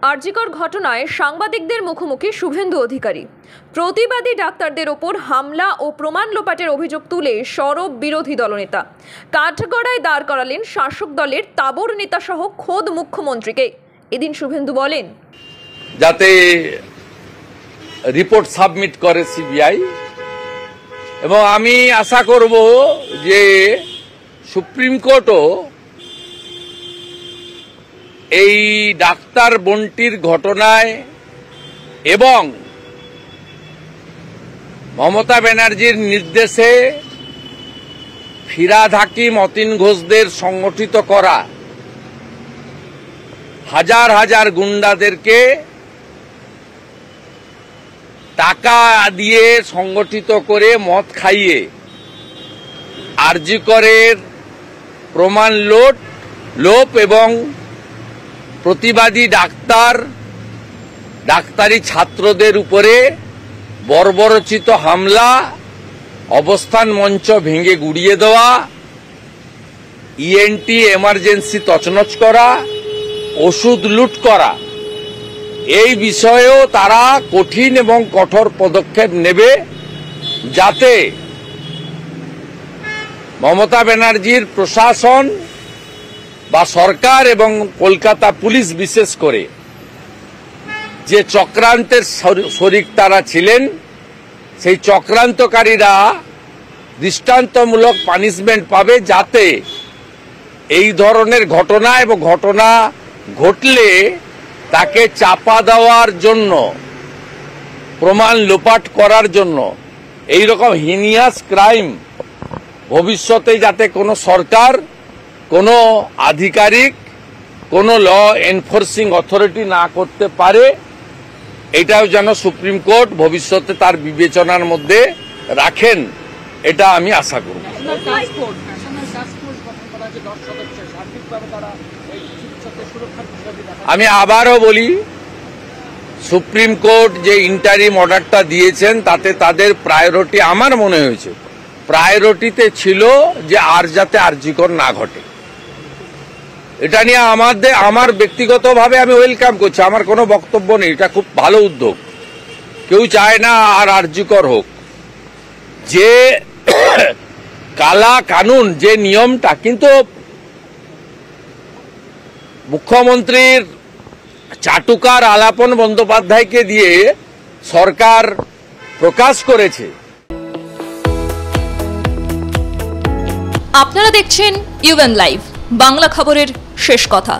আরজিকর ঘটনায় সাংবাদিকদের মুখোমুখি শুভেন্দু অধিকারী। প্রতিবাদী ডাক্তারদের ওপর হামলা ও প্রমাণ লোপাটের অভিযোগ তুলে সরব বিরোধী দলনেতা। কাঠগড়ায় দাঁড় করালেন শাসক দলের তাবর নেতা সহ খোদ মুখ্যমন্ত্রীকে। এদিন শুভেন্দু বলেন, যাতে রিপোর্ট সাবমিট করে সিবিআই, এবং আমি আশা করব যে সুপ্রিম কোর্টও এই ডাক্তার বন্টির ঘটনায় এবং মমতা ব্যানার্জির নির্দেশে ফিরহাদ হাকিম, অতীন ঘোষদের সংগঠিত করা হাজার হাজার গুন্ডাদেরকে টাকা দিয়ে সংগঠিত করে মদ খাইয়ে আরজিকরের প্রমাণ লোপ এবং প্রতিবাদী ডাক্তারি ছাত্রদের উপরে বর্বরচিত হামলা, অবস্থান মঞ্চ ভেঙে গুড়িয়ে দেওয়া, ইএনটি এমার্জেন্সি তছনছ করা, ওষুধ লুট করা, এই বিষয়েও তারা কঠিন এবং কঠোর পদক্ষেপ নেবে, যাতে মমতা ব্যানার্জির প্রশাসন বা সরকার এবং কলকাতা পুলিশ বিশেষ করে যে চক্রান্তের শরিক তারা ছিলেন, সেই চক্রান্তকারীরা দৃষ্টান্তমূলক পানিশমেন্ট পাবে, যাতে এই ধরনের ঘটনা এবং ঘটনা ঘটলে তাকে চাপা দেওয়ার জন্য, প্রমাণ লোপাট করার জন্য, এই রকম হিনিয়াস ক্রাইম ভবিষ্যতে যাতে কোনো সরকার, কোনো আধিকারিক, কোনো ল এনফোর্সিং অথরিটি না করতে পারে, এটাও যেন সুপ্রিম কোর্ট ভবিষ্যতে তার বিবেচনার মধ্যে রাখেন, এটা আমি আশা করব। আমি আবারও বলি, সুপ্রিম কোর্ট যে ইন্টারিম অর্ডারটা দিয়েছেন তাতে তাদের প্রায়োরিটি, আমার মনে হয়েছে প্রায়োরিটিতে ছিল যে আর যাতে আরজিকর না ঘটে। এটা নিয়ে আমার ব্যক্তিগতভাবে আমি ওয়েলকাম করছি, আমার কোনো বক্তব্য নেই, এটা খুব ভালো উদ্যোগ। কেউ চায় না আর আরজিকর হোক। যে কালা কানুন, যে নিয়মটা, কিন্তু মুখ্যমন্ত্রীর চাটুকার আলাপন বন্দ্যোপাধ্যায়কে দিয়ে সরকার প্রকাশ করেছে। আপনারা দেখছেন ইউএন লাইভ, বাংলা খবরের শেষ কথা।